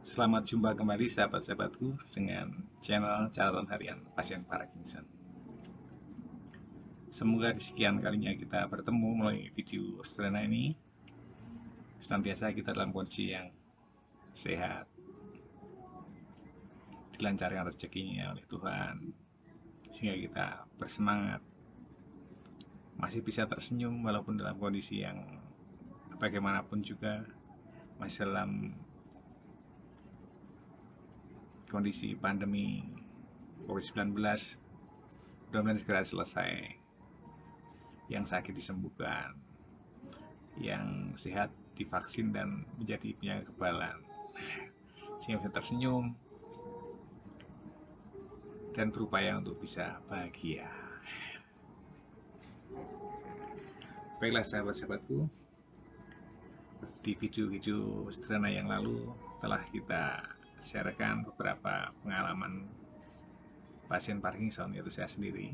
Selamat jumpa kembali sahabat-sahabatku dengan channel catatan harian pasien Parkinson. Semoga di sekian kalinya kita bertemu melalui video sederhana ini, senantiasa kita dalam kondisi yang sehat, dilancarkan rezekinya oleh Tuhan, sehingga kita bersemangat, masih bisa tersenyum walaupun dalam kondisi yang bagaimanapun juga masih dalam kondisi pandemi COVID-19. Mudah-mudahan segera selesai, yang sakit disembuhkan, yang sehat divaksin dan menjadi punya kekebalan, sehingga bisa tersenyum dan berupaya untuk bisa bahagia. Baiklah sahabat-sahabatku, di video-video sederhana yang lalu telah kita sharekan beberapa pengalaman pasien Parkinson, yaitu saya sendiri,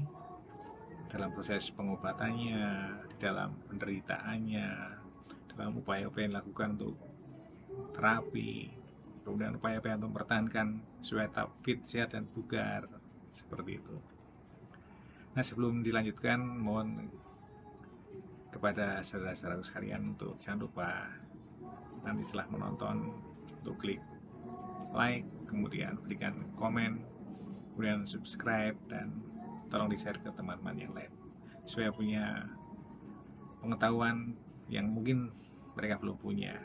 dalam proses pengobatannya, dalam penderitaannya, dalam upaya-upaya yang dilakukan untuk terapi, kemudian upaya-upaya untuk mempertahankan supaya tetap fit, sehat, dan bugar, seperti itu. Nah, sebelum dilanjutkan, mohon kepada saudara-saudara sekalian untuk jangan lupa nanti setelah menonton untuk klik like, kemudian berikan komen, kemudian subscribe, dan tolong di-share ke teman-teman yang lain supaya punya pengetahuan yang mungkin mereka belum punya,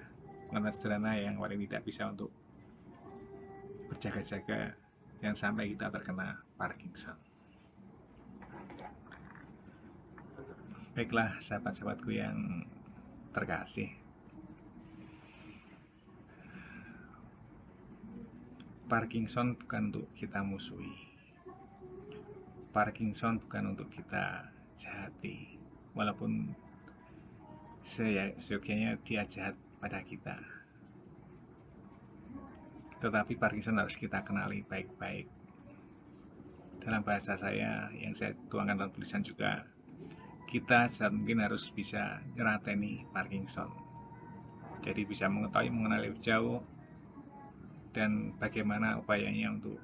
pengetahuan sederhana yang paling tidak bisa untuk berjaga-jaga jangan sampai kita terkena Parkinson. Baiklah sahabat-sahabatku yang terkasih, Parkinson bukan untuk kita musuhi, Parkinson bukan untuk kita jahati, walaupun seyogyanya dia jahat pada kita, tetapi Parkinson harus kita kenali baik-baik. Dalam bahasa saya yang saya tuangkan dalam tulisan juga, kita saat mungkin harus bisa nyerateni Parkinson, jadi bisa mengetahui, mengenali lebih jauh, dan bagaimana upayanya untuk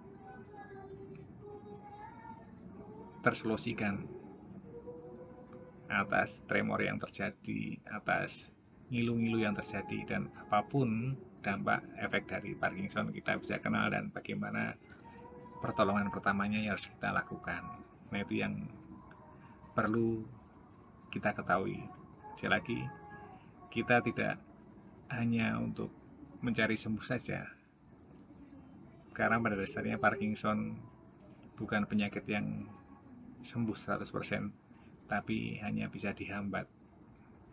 tersolusikan atas tremor yang terjadi, atas ngilu-ngilu yang terjadi, dan apapun dampak efek dari Parkinson kita bisa kenal, dan bagaimana pertolongan pertamanya yang harus kita lakukan. Nah, itu yang perlu kita ketahui. Sekali lagi, kita tidak hanya untuk mencari sembuh saja, karena pada dasarnya Parkinson bukan penyakit yang sembuh 100%, tapi hanya bisa dihambat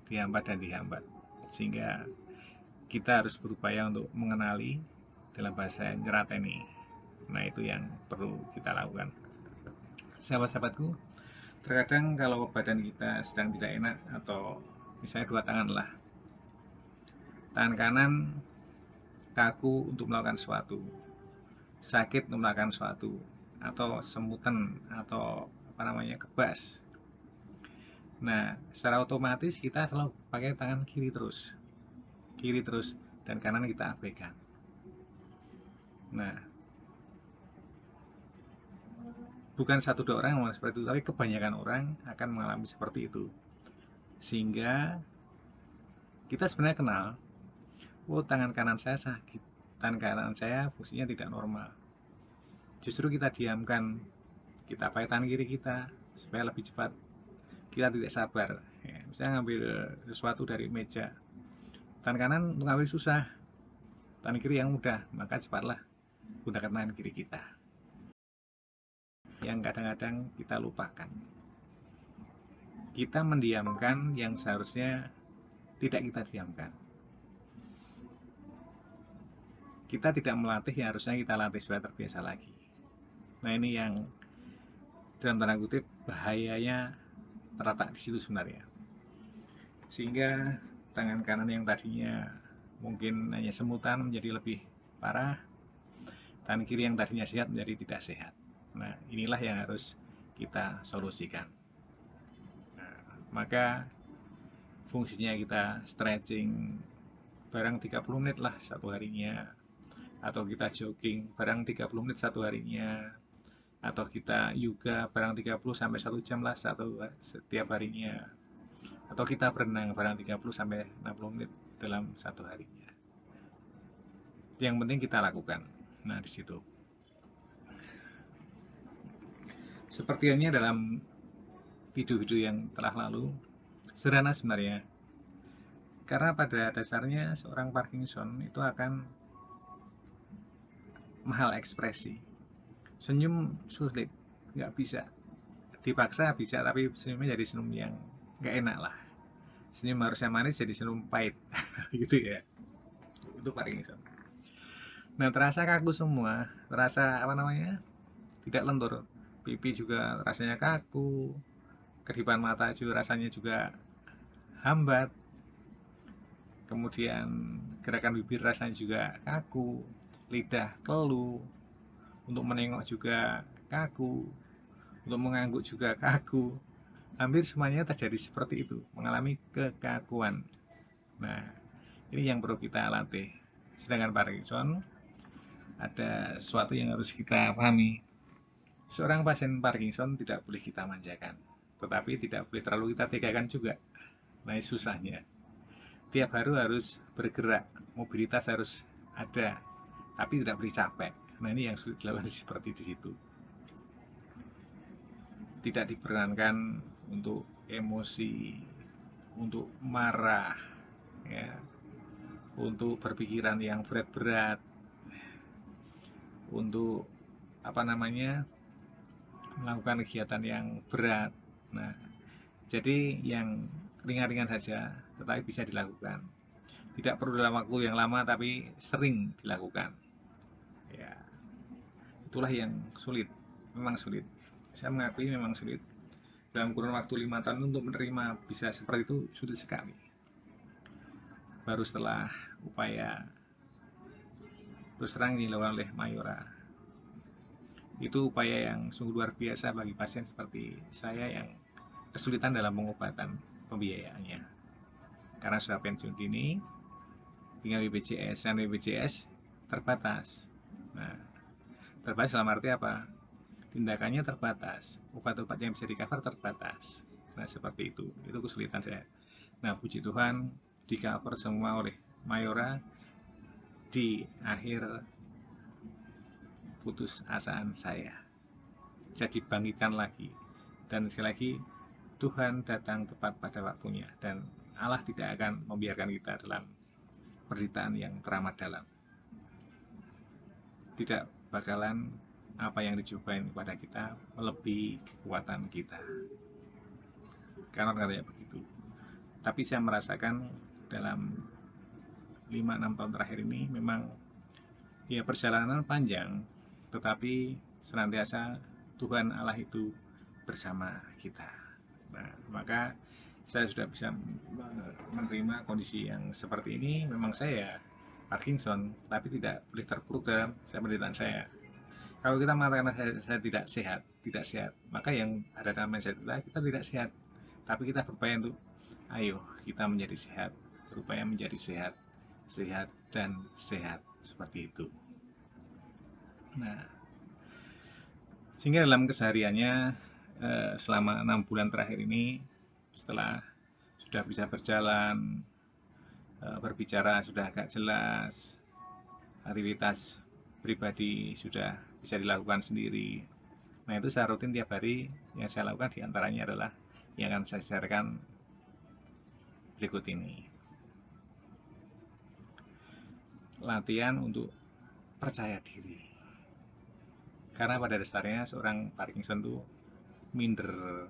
dan dihambat, sehingga kita harus berupaya untuk mengenali, dalam bahasa nyerateni. Nah, itu yang perlu kita lakukan. Sahabat-sahabatku, terkadang kalau badan kita sedang tidak enak, atau misalnya dua tangan lah, tangan kanan kaku untuk melakukan sesuatu, sakit untuk melakukan sesuatu, atau semutan, atau kebas. Nah, secara otomatis kita selalu pakai tangan kiri terus, dan kanan kita abaikan. Nah, bukan satu dua orang yang seperti itu, tapi kebanyakan orang akan mengalami seperti itu, sehingga kita sebenarnya kenal, oh, tangan kanan saya sakit, tangan kanan saya fungsinya tidak normal. Justru kita diamkan, kita pakai tangan kiri kita supaya lebih cepat. Kita tidak sabar, ya, misalnya ngambil sesuatu dari meja, tangan kanan untuk ngambil susah, tangan kiri yang mudah, maka cepatlah gunakan tangan kiri kita. Yang kadang-kadang kita lupakan, kita mendiamkan yang seharusnya tidak kita diamkan. Kita tidak melatih yang harusnya kita latih supaya terbiasa lagi. Nah, ini yang dalam tanda kutip bahayanya terletak di situ sebenarnya, sehingga tangan kanan yang tadinya mungkin hanya semutan menjadi lebih parah, tangan kiri yang tadinya sehat menjadi tidak sehat. Nah, inilah yang harus kita solusikan. Nah, maka fungsinya kita stretching barang 30 menit lah satu harinya, atau kita jogging barang 30 menit satu harinya, atau kita yoga barang 30 sampai 1 jam lah setiap harinya, atau kita berenang barang 30 sampai 60 menit dalam satu harinya. Yang penting kita lakukan. Nah, di situ. Seperti halnya dalam video-video yang telah lalu, sederhana sebenarnya. Karena pada dasarnya seorang Parkinson itu akan mahal ekspresi. Senyum sulit, nggak bisa. Dipaksa bisa, tapi senyumnya jadi senyum yang nggak enak lah. Senyum harusnya manis jadi senyum pahit, gitu ya. Itu Parkinson. Nah, terasa kaku semua, terasa apa namanya? Tidak lentur. Pipi juga rasanya kaku, kedipan mata juga rasanya juga hambat. Kemudian gerakan bibir rasanya juga kaku, lidah keluh, untuk menengok juga kaku, untuk mengangguk juga kaku. Hampir semuanya terjadi seperti itu, mengalami kekakuan. Nah, ini yang perlu kita latih. Sedangkan Parkinson, ada sesuatu yang harus kita pahami. Seorang pasien Parkinson tidak boleh kita manjakan, tetapi tidak boleh terlalu kita tegakan juga. Nah, ini susahnya. Tiap hari harus bergerak, mobilitas harus ada, tapi tidak boleh capek. Nah, ini yang sulit dilakukan seperti di situ. Tidak diperkenankan untuk emosi, untuk marah, ya, untuk berpikiran yang berat-berat, untuk apa namanya, melakukan kegiatan yang berat. Nah, jadi yang ringan-ringan saja, tetapi bisa dilakukan. Tidak perlu dalam waktu yang lama, tapi sering dilakukan. Ya, itulah yang sulit, memang sulit. Saya mengakui memang sulit. Dalam kurun waktu 5 tahun untuk menerima bisa seperti itu sulit sekali. Baru setelah upaya terus terang dilakukan oleh Mayora, itu upaya yang sungguh luar biasa bagi pasien seperti saya yang kesulitan dalam pengobatan pembiayaannya. Karena sudah pensiun dini, tinggal BPJS, dan BPJS terbatas. Nah, terbatas dalam arti apa? Tindakannya terbatas, obat-obat yang bisa di cover terbatas. Nah, seperti itu kesulitan saya. Nah, puji Tuhan di cover semua oleh Mayora di akhir putus asaan saya. Jadi bangkitkan lagi. Dan sekali lagi, Tuhan datang tepat pada waktunya, dan Allah tidak akan membiarkan kita dalam penderitaan yang teramat dalam. Tidak bakalan apa yang dicobain kepada kita melebihi kekuatan kita. Karena katanya begitu. Tapi saya merasakan dalam 5-6 tahun terakhir ini memang ya perjalanan panjang, tetapi senantiasa Tuhan Allah itu bersama kita. Nah, maka saya sudah bisa menerima kondisi yang seperti ini. Memang saya Parkinson, tapi tidak boleh terpuruk dalam penderitaan saya. Kalau kita mengatakan saya tidak sehat, maka yang ada dalam mindset kita tidak sehat. Tapi kita berupaya untuk, ayo kita menjadi sehat, berupaya menjadi sehat, sehat dan sehat, seperti itu. Nah, sehingga dalam kesehariannya selama 6 bulan terakhir ini, setelah sudah bisa berjalan, berbicara sudah agak jelas, aktivitas pribadi sudah bisa dilakukan sendiri. Nah, itu saya rutin tiap hari. Yang saya lakukan diantaranya adalah yang akan saya sharekan berikut ini. Latihan untuk percaya diri. Karena pada dasarnya seorang Parkinson itu minder,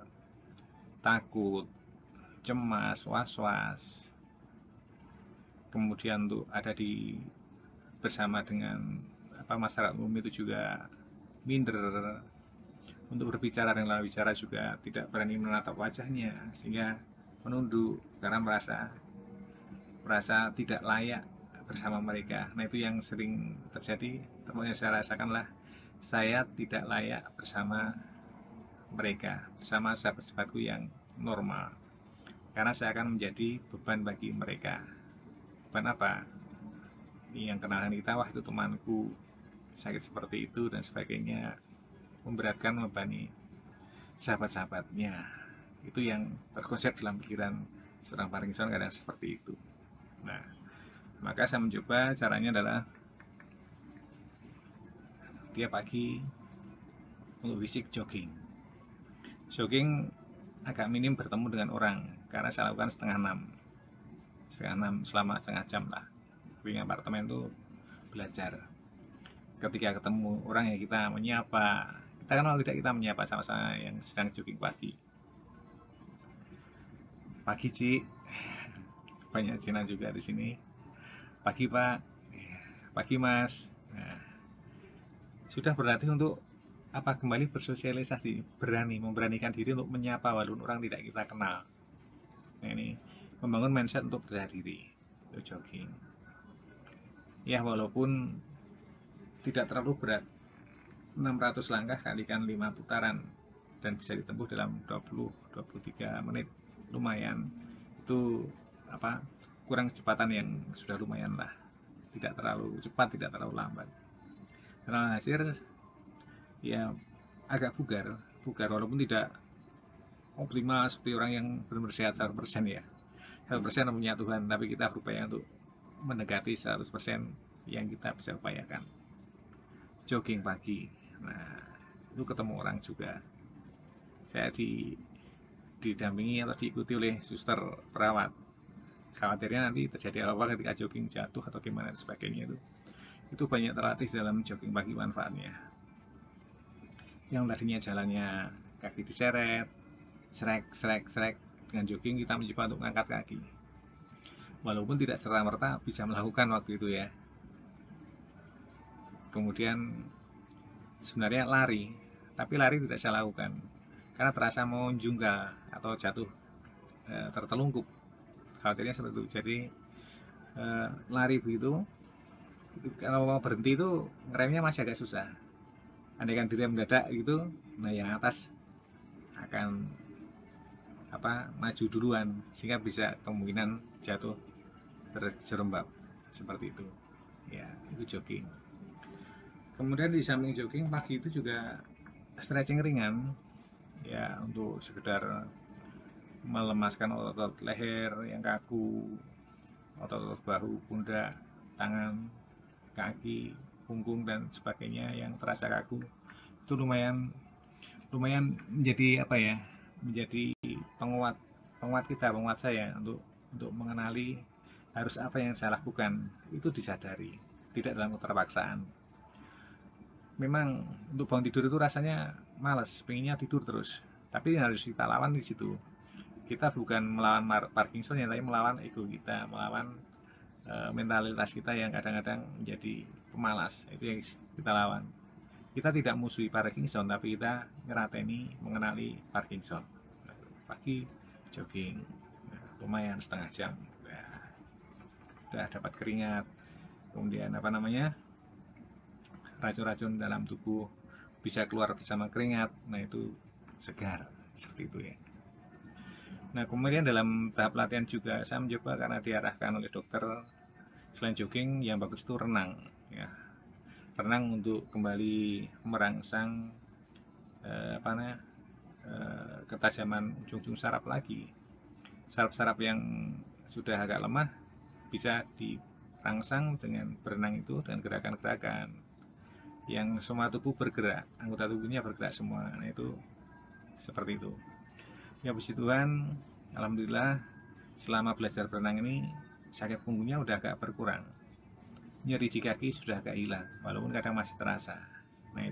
takut, cemas, was-was. Kemudian untuk ada di bersama dengan masyarakat umum itu juga minder. Untuk berbicara dengan lawan bicara juga tidak berani menatap wajahnya, sehingga menunduk karena merasa tidak layak bersama mereka. Nah, itu yang sering terjadi. Termasuk saya rasakanlah, saya tidak layak bersama mereka, bersama sahabat-sahabatku yang normal, karena saya akan menjadi beban bagi mereka. Beban apa? yang kenalan kita, wah itu temanku sakit seperti itu dan sebagainya, memberatkan, membebani sahabat-sahabatnya. Itu yang terkonsep dalam pikiran seorang Parkinson kadang seperti itu. Nah, maka saya mencoba caranya adalah tiap pagi untuk fisik jogging. Jogging agak minim bertemu dengan orang karena saya lakukan setengah enam selama setengah jam lah. Di apartemen itu belajar. Ketika ketemu orang ya kita menyapa. Kita kan kalau tidak kita menyapa sama-sama yang sedang jogging pagi. Pagi Ci, banyak Cina juga di sini. Pagi Pak, pagi Mas. Nah, sudah berlatih untuk apa kembali bersosialisasi, memberanikan diri untuk menyapa walaupun orang tidak kita kenal. Nah, ini membangun mindset untuk percaya diri, itu jogging. Ya walaupun tidak terlalu berat, 600 langkah kalikan 5 putaran dan bisa ditempuh dalam 20-23 menit, lumayan. Itu apa? Kurang kecepatan yang sudah lumayan lah. Tidak terlalu cepat, tidak terlalu lambat. Karena hasil ya agak bugar walaupun tidak optimal seperti orang yang benar-benar sehat 100% ya. 100% punya Tuhan, tapi kita berupaya untuk mendekati 100% yang kita bisa upayakan. Jogging pagi. Nah, itu ketemu orang juga. Saya didampingi atau diikuti oleh suster perawat. Khawatirnya nanti terjadi apa-apa ketika jogging, jatuh atau gimana dan sebagainya itu banyak terlatih dalam jogging pagi manfaatnya. Yang tadinya jalannya kaki diseret, srek, dengan jogging kita mencoba untuk mengangkat kaki. Walaupun tidak serta-merta bisa melakukan waktu itu ya. Kemudian sebenarnya lari, tapi lari tidak saya lakukan karena terasa mau junggal atau jatuh tertelungkup. Khawatirnya seperti itu. Jadi lari begitu, kalau mau berhenti itu ngeremnya masih agak susah. Andaikan direm mendadak gitu, nah yang atas akan maju duluan sehingga bisa kemungkinan jatuh terjerembab seperti itu. Ya, itu jogging. Kemudian di samping jogging pagi itu juga stretching ringan ya untuk sekedar melemaskan otot leher yang kaku, otot bahu, pundak, tangan, kaki, punggung dan sebagainya yang terasa kaku. Itu lumayan menjadi menjadi penguat saya untuk mengenali harus apa yang saya lakukan, itu disadari, tidak dalam keterpaksaan. Memang untuk bangun tidur itu rasanya malas, pengennya tidur terus, tapi harus kita lawan di situ. Kita bukan melawan Parkinson ya, tapi melawan ego kita, melawan mentalitas kita yang kadang-kadang menjadi pemalas. Itu yang kita lawan. Kita tidak musuhi Parkinson, tapi kita ngerateni, mengenali Parkinson. Pagi jogging, lumayan setengah jam, udah dapat keringat, kemudian racun-racun dalam tubuh bisa keluar bersama keringat. Nah itu segar seperti itu ya. Nah kemudian dalam tahap latihan juga saya mencoba karena diarahkan oleh dokter, selain jogging yang bagus itu renang ya. Renang untuk kembali merangsang ketajaman ujung-ujung saraf lagi. Saraf-saraf yang sudah agak lemah bisa dirangsang dengan berenang itu, dengan gerakan-gerakan yang semua tubuh bergerak, anggota tubuhnya bergerak semua. Nah itu seperti itu ya. Puji Tuhan, alhamdulillah selama belajar berenang ini sakit punggungnya udah agak berkurang, nyeri di kaki sudah agak hilang walaupun kadang masih terasa. Nah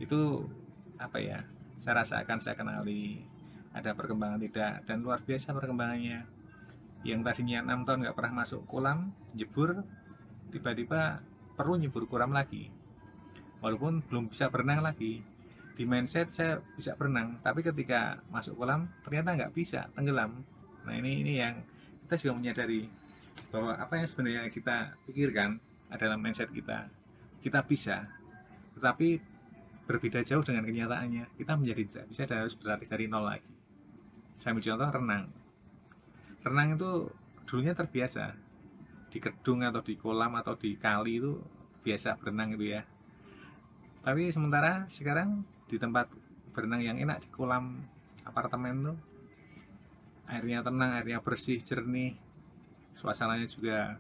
itu saya rasakan, saya kenali ada perkembangan tidak, dan luar biasa perkembangannya. Yang tadinya 6 tahun nggak pernah masuk kolam jebur, tiba-tiba perlu nyebur kolam lagi walaupun belum bisa berenang lagi. Di mindset saya bisa berenang, tapi ketika masuk kolam ternyata nggak bisa, tenggelam. Nah ini yang kita juga menyadari bahwa apa yang sebenarnya kita pikirkan adalah mindset kita bisa, tetapi berbeda jauh dengan kenyataannya. Kita menjadi tidak bisa dan harus berlatih dari nol lagi. Saya ambil contoh renang itu dulunya terbiasa di kedung atau di kolam atau di kali itu biasa berenang gitu ya. Tapi sementara sekarang di tempat berenang yang enak di kolam apartemen tuh airnya tenang, airnya bersih, jernih, suasananya juga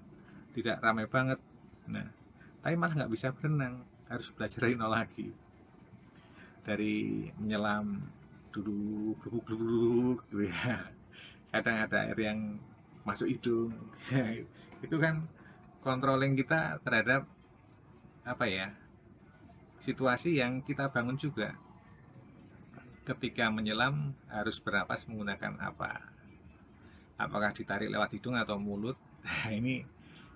tidak ramai banget. Nah, tapi malah nggak bisa berenang, harus belajar dari nol lagi. Dari menyelam dulu, glubuk gitu ya. Kadang ada air yang masuk hidung. Itu kan controlling kita terhadap apa ya, situasi yang kita bangun juga. Ketika menyelam harus bernapas menggunakan apa? Apakah ditarik lewat hidung atau mulut? Nah, ini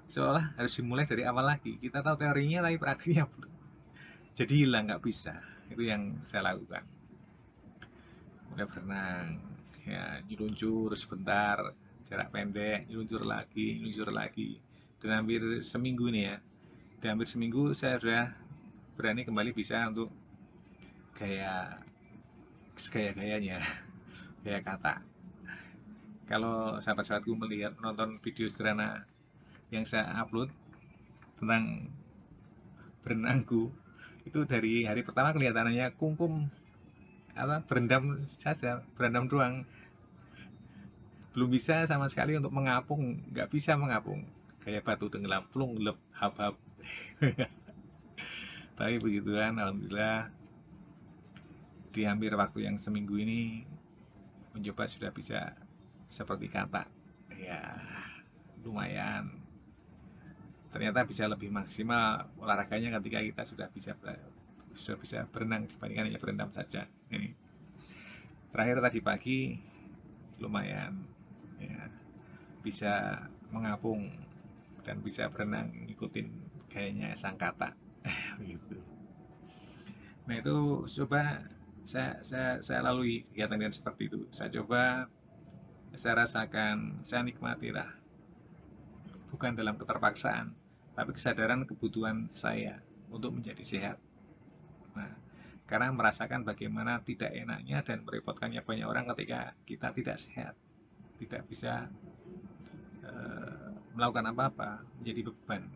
seolah harus dimulai dari awal lagi. Kita tahu teorinya tapi praktiknya belum. Jadi hilang, nggak bisa. Itu yang saya lakukan. Mulai berenang, ya nyeluncur sebentar, jarak pendek, nyeluncur lagi. Dan hampir seminggu nih ya. Dan hampir seminggu saya sudah berani kembali bisa untuk gaya-gayanya, gaya kata. Kalau sahabat-sahabatku melihat menonton video sederhana yang saya upload tentang berenangku, itu dari hari pertama kelihatannya kungkum berendam saja, berendam doang, belum bisa sama sekali untuk mengapung, nggak bisa mengapung, kayak batu tenggelam, plung lep hap hap. Tapi puji Tuhan, alhamdulillah di hampir waktu yang seminggu ini mencoba sudah bisa seperti kata ya, lumayan. Ternyata bisa lebih maksimal olahraganya ketika kita sudah bisa berenang dibandingkan hanya berendam saja. Ini terakhir tadi pagi lumayan ya, bisa mengapung dan bisa berenang ngikutin gayanya sang kata begitu. Nah itu coba saya lalui kegiatan yang seperti itu. Saya coba, saya rasakan, saya nikmati lah, bukan dalam keterpaksaan, tapi kesadaran kebutuhan saya untuk menjadi sehat. Nah, karena merasakan bagaimana tidak enaknya dan merepotkannya banyak orang ketika kita tidak sehat, tidak bisa melakukan apa-apa, menjadi beban.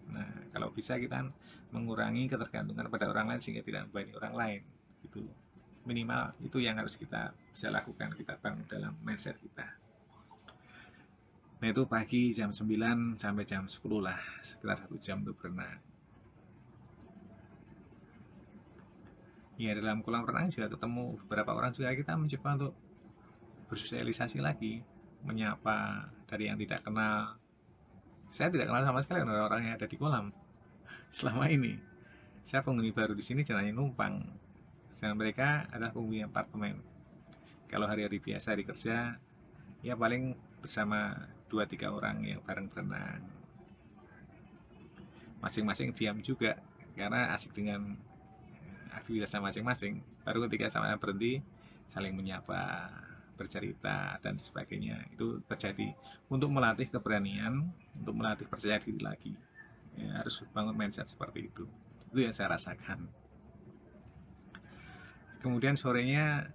Nah, kalau bisa kita mengurangi ketergantungan pada orang lain sehingga tidak membebani orang lain. Itu minimal itu yang harus kita bisa lakukan, kita bangun dalam mindset kita. Nah itu pagi jam 9 sampai jam 10 lah, sekitar 1 jam untuk berenang. Ya dalam kolam renang juga ketemu beberapa orang juga, kita mencoba untuk bersosialisasi lagi, menyapa dari yang tidak kenal. Saya tidak kenal sama sekali orang-orang yang ada di kolam selama ini. Saya penghuni baru di sini, jalannya numpang. Dan mereka adalah penghuni apartemen. Kalau hari-hari biasa di kerja, ya paling bersama 2-3 orang yang bareng berenang. Masing-masing diam juga, karena asik dengan aktivitasnya masing-masing. Baru ketika sama berhenti, saling menyapa, bercerita, dan sebagainya. Itu terjadi untuk melatih keberanian, untuk melatih percaya diri lagi. Ya, harus bangun mindset seperti itu. Itu yang saya rasakan. Kemudian sorenya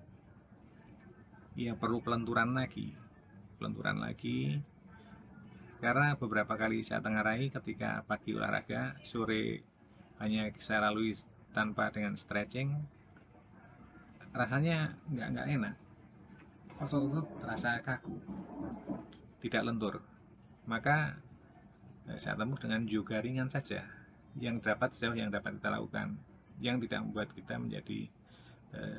ya perlu pelenturan lagi, karena beberapa kali saya tengarai ketika pagi olahraga, sore hanya saya lalui tanpa dengan stretching, rasanya nggak enak, otot terasa kaku, tidak lentur. Maka saya tempuh dengan yoga ringan saja, yang dapat kita lakukan, yang tidak membuat kita menjadi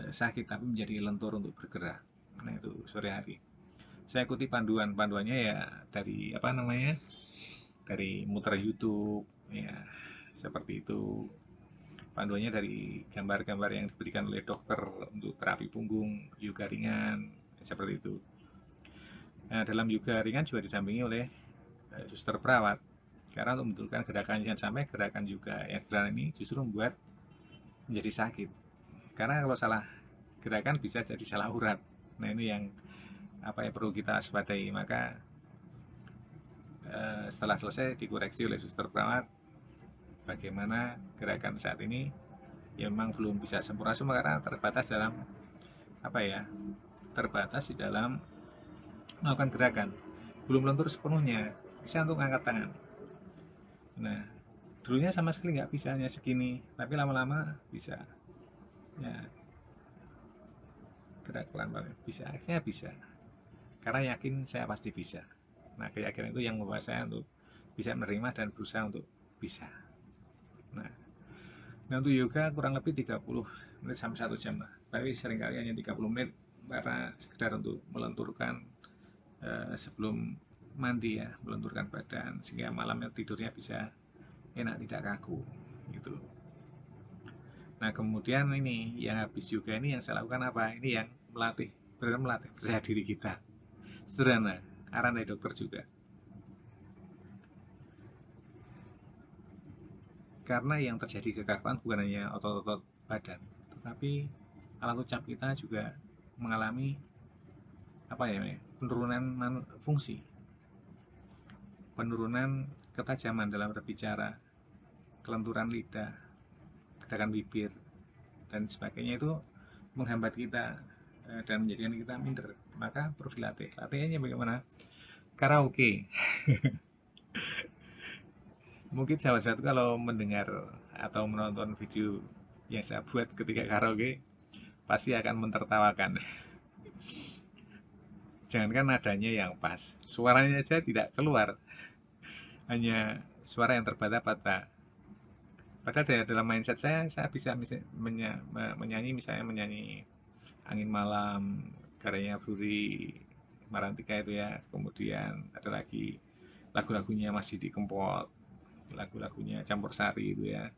sakit tapi menjadi lentur untuk bergerak. Nah itu sore hari saya ikuti panduannya ya dari dari muter YouTube ya, seperti itu. Panduannya dari gambar-gambar yang diberikan oleh dokter untuk terapi punggung, yoga ringan, seperti itu. Nah dalam yoga ringan juga didampingi oleh suster perawat, karena untuk membentukkan gerakan, jangan sampai gerakan yoga yang sederhana ini justru membuat menjadi sakit. Karena kalau salah gerakan bisa jadi salah urat. Nah ini yang perlu kita waspadai. Maka setelah selesai dikoreksi oleh suster perawat bagaimana gerakan saat ini, ya memang belum bisa sempurna semua karena terbatas di dalam melakukan gerakan, belum lentur sepenuhnya. Bisa untuk angkat tangan, Nah, dulunya sama sekali nggak bisa, hanya segini, tapi lama-lama bisa. Ya, gerak pelan-pelan bisa, akhirnya bisa. Karena yakin saya pasti bisa. Nah, keyakinan itu yang membuat saya untuk bisa menerima dan berusaha untuk bisa. Nah, untuk yoga kurang lebih 30 menit sampai 1 jam lah. Tapi seringkali hanya 30 menit karena sekedar untuk melenturkan sebelum mandi ya, melenturkan badan sehingga malamnya tidurnya bisa enak, tidak kaku gitu. Nah, kemudian ini yang habis yoga ini yang saya lakukan apa? Ini yang melatih, benar melatih percaya diri kita. Sederhana, arahan dari dokter juga. Karena yang terjadi kekakuan bukan hanya otot-otot badan, tetapi alat ucap kita juga mengalami apa ya, penurunan fungsi, penurunan ketajaman dalam berbicara, kelenturan lidah, gerakan bibir, dan sebagainya itu menghambat kita dan menjadikan kita minder. Maka perlu dilatih. Latihannya bagaimana? Karaoke. Mungkin sahabat-sahabat kalau mendengar atau menonton video yang saya buat ketika karaoke pasti akan mentertawakan. Jangankan nadanya yang pas, suaranya saja tidak keluar, hanya suara yang terbata-bata. Padahal dalam mindset saya bisa menyanyi, misalnya menyanyi Angin Malam, karyanya Bruri Marantika itu ya. Kemudian ada lagi lagu-lagunya Masih di Kempot, lagu-lagunya Campur Sari itu ya.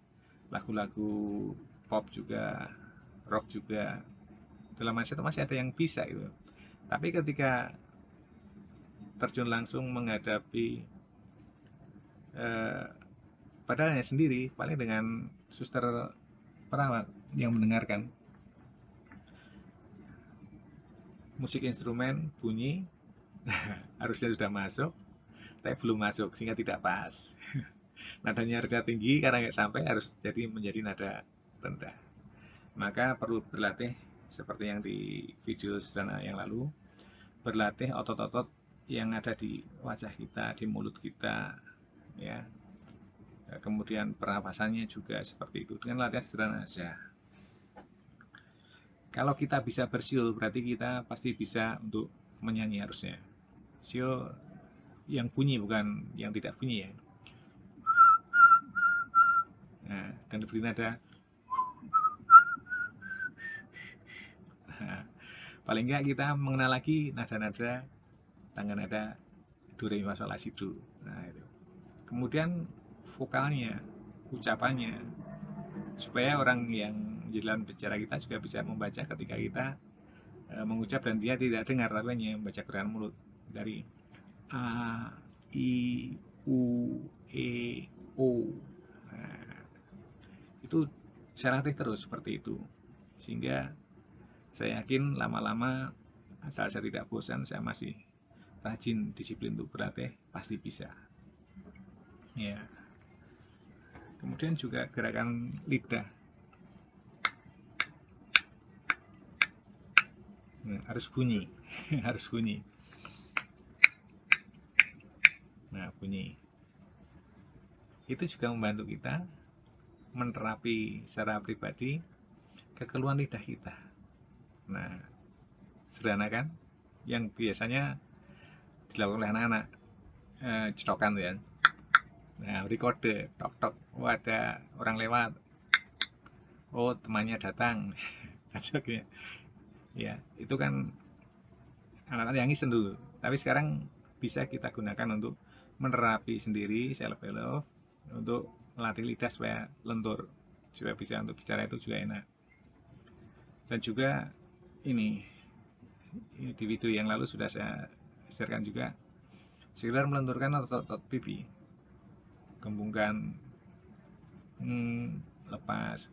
Lagu-lagu pop juga, rock juga. Dalam mindset masih ada yang bisa gitu. Tapi ketika terjun langsung menghadapi padahal hanya sendiri, paling dengan suster perawat yang mendengarkan musik instrumen bunyi, harusnya sudah masuk tapi belum masuk sehingga tidak pas. Nadanya harusnya tinggi karena nggak sampai, harus menjadi nada rendah. Maka perlu berlatih seperti yang di video sederhana yang lalu, berlatih otot-otot yang ada di wajah kita, di mulut kita ya. Kemudian pernapasannya juga seperti itu dengan latihan sederhana saja. Kalau kita bisa bersiul berarti kita pasti bisa untuk menyanyi harusnya. Siul yang bunyi bukan yang tidak bunyi ya. Nah, dan diberi nada. Nah, paling enggak kita mengenal lagi nada-nada tangga nada do re mi fa sol la si do. Nah, itu. Kemudian vokalnya, ucapannya, supaya orang yang menjadi lawan bicara kita juga bisa membaca ketika kita mengucap dan dia tidak dengar tapi hanya membaca gerakan mulut dari a, i, u, e, o. Nah, itu saya latih terus seperti itu sehingga saya yakin lama-lama asal saya tidak bosan, saya masih rajin disiplin untuk berlatih, pasti bisa ya. Kemudian juga gerakan lidah. Nah, harus bunyi harus bunyi. Nah, bunyi itu juga membantu kita menerapi secara pribadi kekeluhan lidah kita. Nah, sederhana kan, yang biasanya dilakukan oleh anak-anak, cedokan ya. Nah, beri kode, tok tok, oh ada orang lewat, oh temannya datang. Ya, itu kan anak-anak yang iseng dulu, tapi sekarang bisa kita gunakan untuk menerapi sendiri self love, untuk melatih lidah supaya lentur, supaya bisa untuk bicara itu juga enak. Dan juga ini di video yang lalu sudah saya sharekan juga, sekedar melenturkan otot pipi, gembungkan, lepas,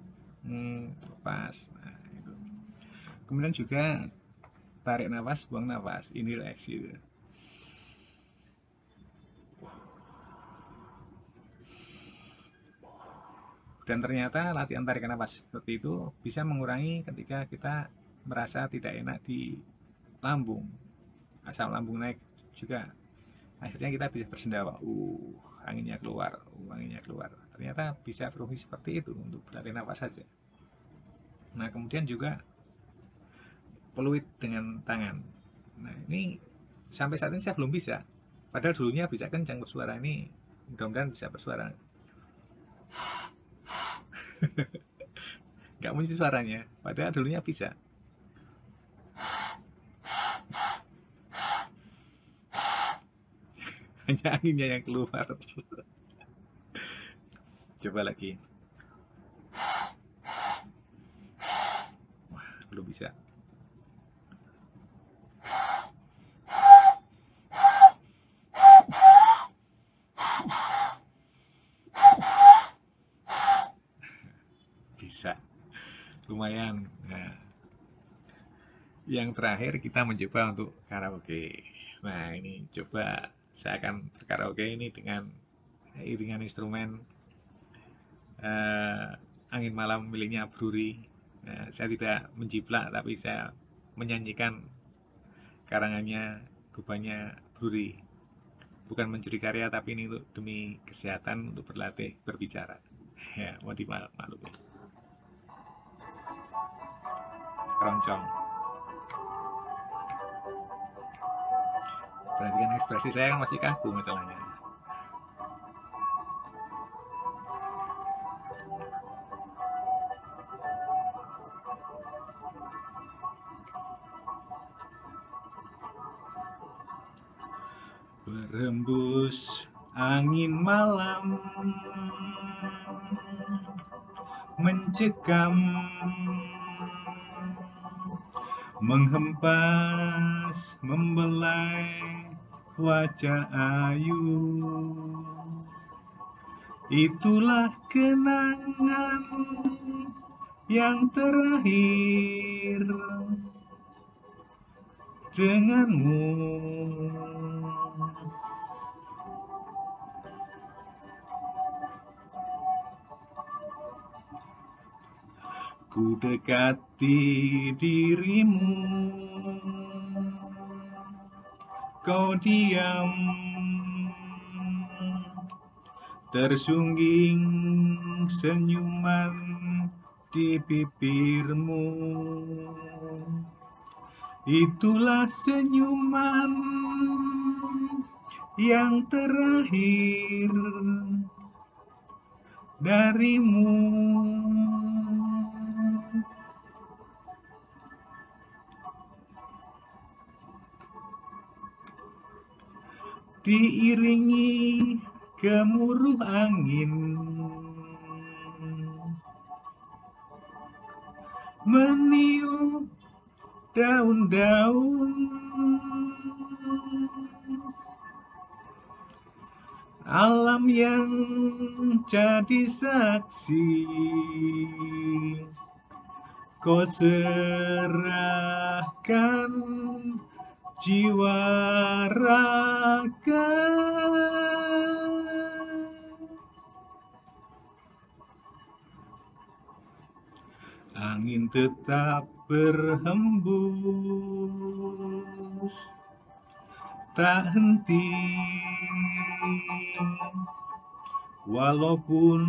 lepas. Nah, itu. Kemudian juga tarik nafas, buang nafas, ini relax gitu. Dan ternyata latihan tarik nafas seperti itu bisa mengurangi ketika kita merasa tidak enak di lambung, asam lambung naik juga, Akhirnya kita bisa bersendawa, anginnya keluar, anginnya keluar. Ternyata bisa berfungsi seperti itu untuk berlatih nafas saja. Nah, kemudian juga peluit dengan tangan. Nah, ini sampai saat ini saya belum bisa. Padahal dulunya bisa kencang bersuara, ini mudah-mudahan bisa bersuara. Nggak muncul suaranya, padahal dulunya bisa. Hanya anginnya yang keluar. Coba lagi. Wah, belum bisa. Bisa. Lumayan. Nah, yang terakhir kita mencoba untuk karaoke. Nah, ini coba saya akan berkaraoke ini dengan iringan instrumen angin malam miliknya Bruri. Nah, saya tidak menjiplak, tapi saya menyanyikan karangannya bebannya Bruri. Bukan mencuri karya, tapi ini untuk demi kesehatan, untuk berlatih berbicara. Ya, mau dimaklumi. Keroncong. Perhatikan ekspresi saya kan masih kaku masalahnya. Berembus angin malam mencekam, menghempas, membelai wajah ayu. Itulah kenangan yang terakhir denganmu. Ku dekati dirimu, kau diam, tersungging senyuman di bibirmu. Itulah senyuman yang terakhir darimu. Diiringi gemuruh angin, meniup daun-daun, alam yang jadi saksi, kau serahkan jiwa raga. Angin tetap berhembus, tak henti, walaupun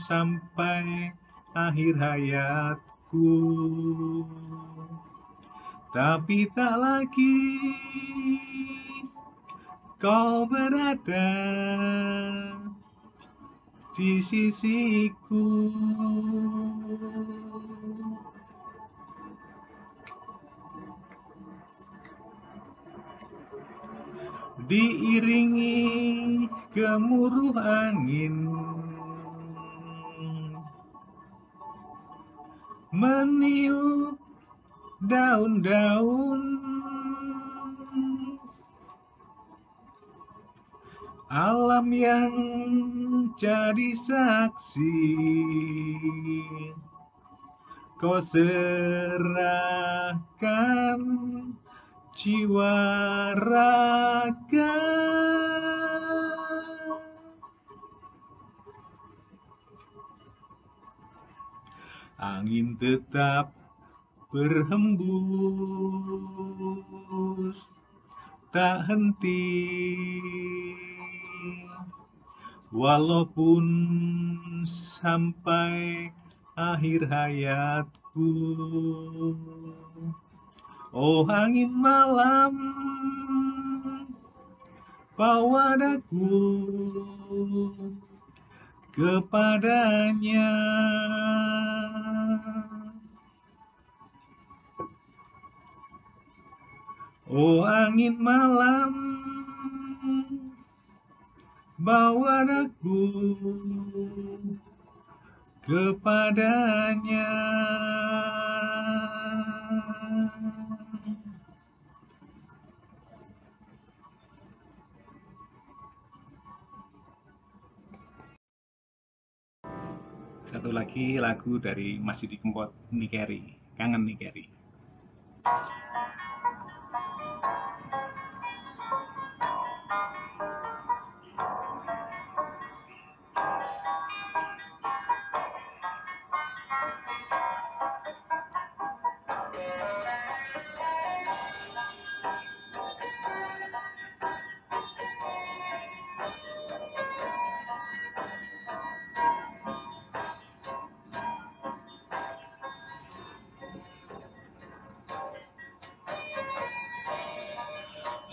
sampai akhir hayatku. Tapi tak lagi kau berada di sisiku. Diiringi gemuruh angin, meniup daun-daun, alam yang jadi saksi, kau serahkan jiwa raga. Angin tetap berhembus, tak henti, walaupun sampai akhir hayatku. Oh angin malam, bawa daku kepadanya. Oh angin malam, bawa daku kepadanya. Satu lagi lagu dari Mas Didi Kempot, Nikeri, Kangen Nikeri.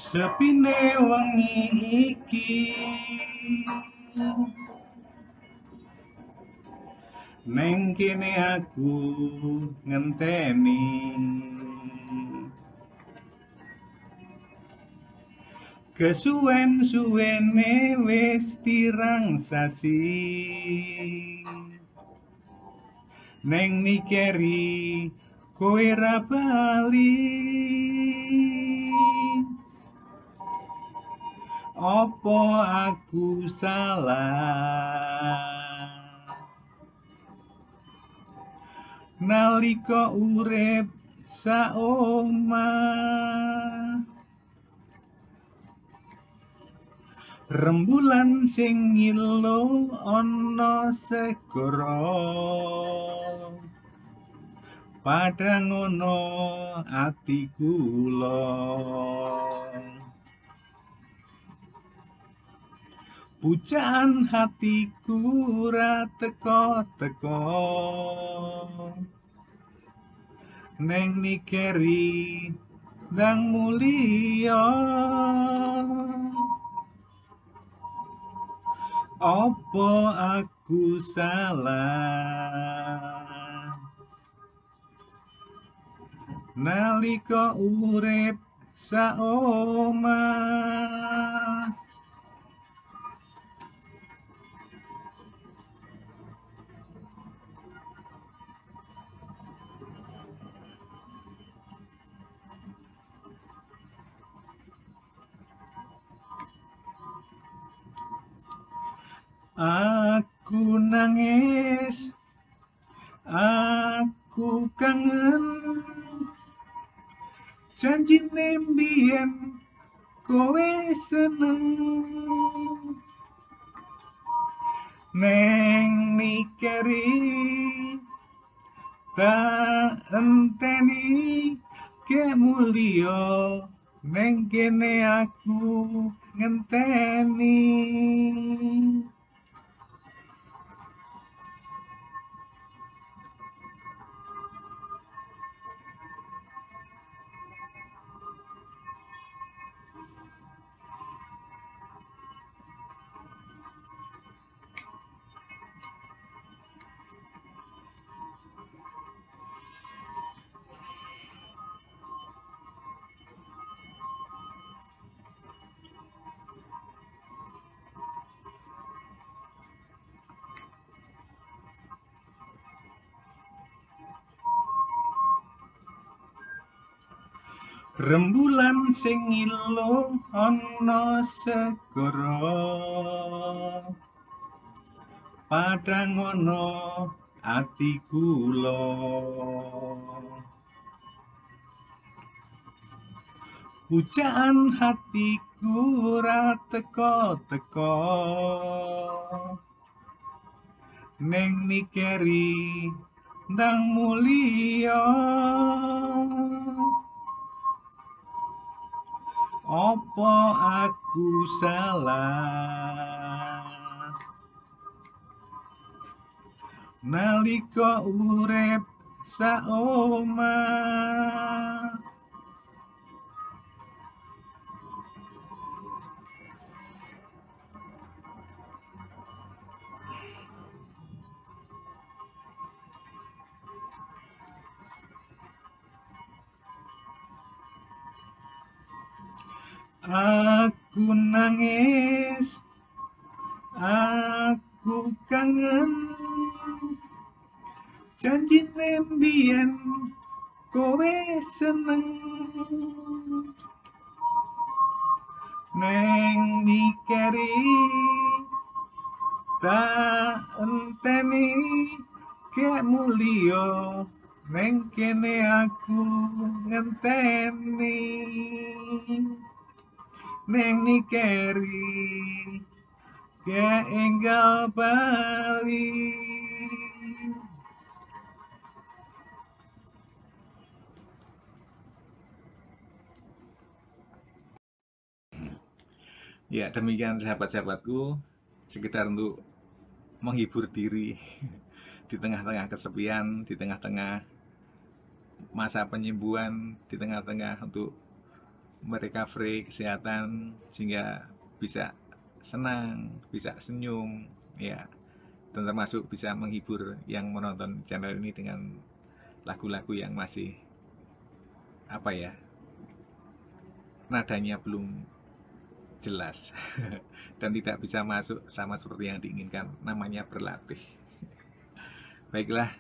Sepine wengi iki neng kene aku ngenteni, kesuwen-suwene wis pirang sasi neng Nikeri kowe ra bali. Opo aku salah nalika urip saomah, rembulan sing ngilo ana segara, padang ngono ati kula. Pujaan hatiku ra teka-teka neng Nikeri ndang mulia. Apa aku salah nalika urip saomah, aku nangis, aku kangen, janjine mbiyen kowe seneng neng Nikeri, tak enteni ke mulya neng kene aku ngenteni. Rembulan sing ngilo ana segara, padang ngono ati kula. Pujaan hatiku ra teka-teka neng Nikeri ndang mulia. Opo aku salah nalika urip saomah. Aku nangis, aku kangen, janjine mbiyen kowe seneng. Neng mikiri tak enteni kek mulya neng kene aku ngenteni. Neng nikeri kek enggal bali. Ya, demikian sahabat-sahabatku, sekedar untuk menghibur diri di tengah-tengah kesepian, di tengah-tengah masa penyembuhan, di tengah-tengah untuk merecovery kesehatan, sehingga bisa senang, bisa senyum, ya, dan termasuk bisa menghibur yang menonton channel ini dengan lagu-lagu yang masih apa ya, nadanya belum jelas dan tidak bisa masuk sama seperti yang diinginkan, namanya berlatih. Baiklah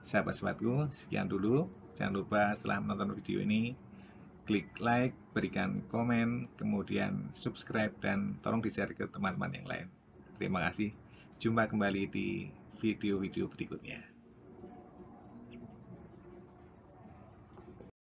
sahabat-sahabatku, sekian dulu. Jangan lupa setelah menonton video ini klik like, berikan komen, kemudian subscribe, dan tolong di-share ke teman-teman yang lain. Terima kasih. Jumpa kembali di video-video berikutnya.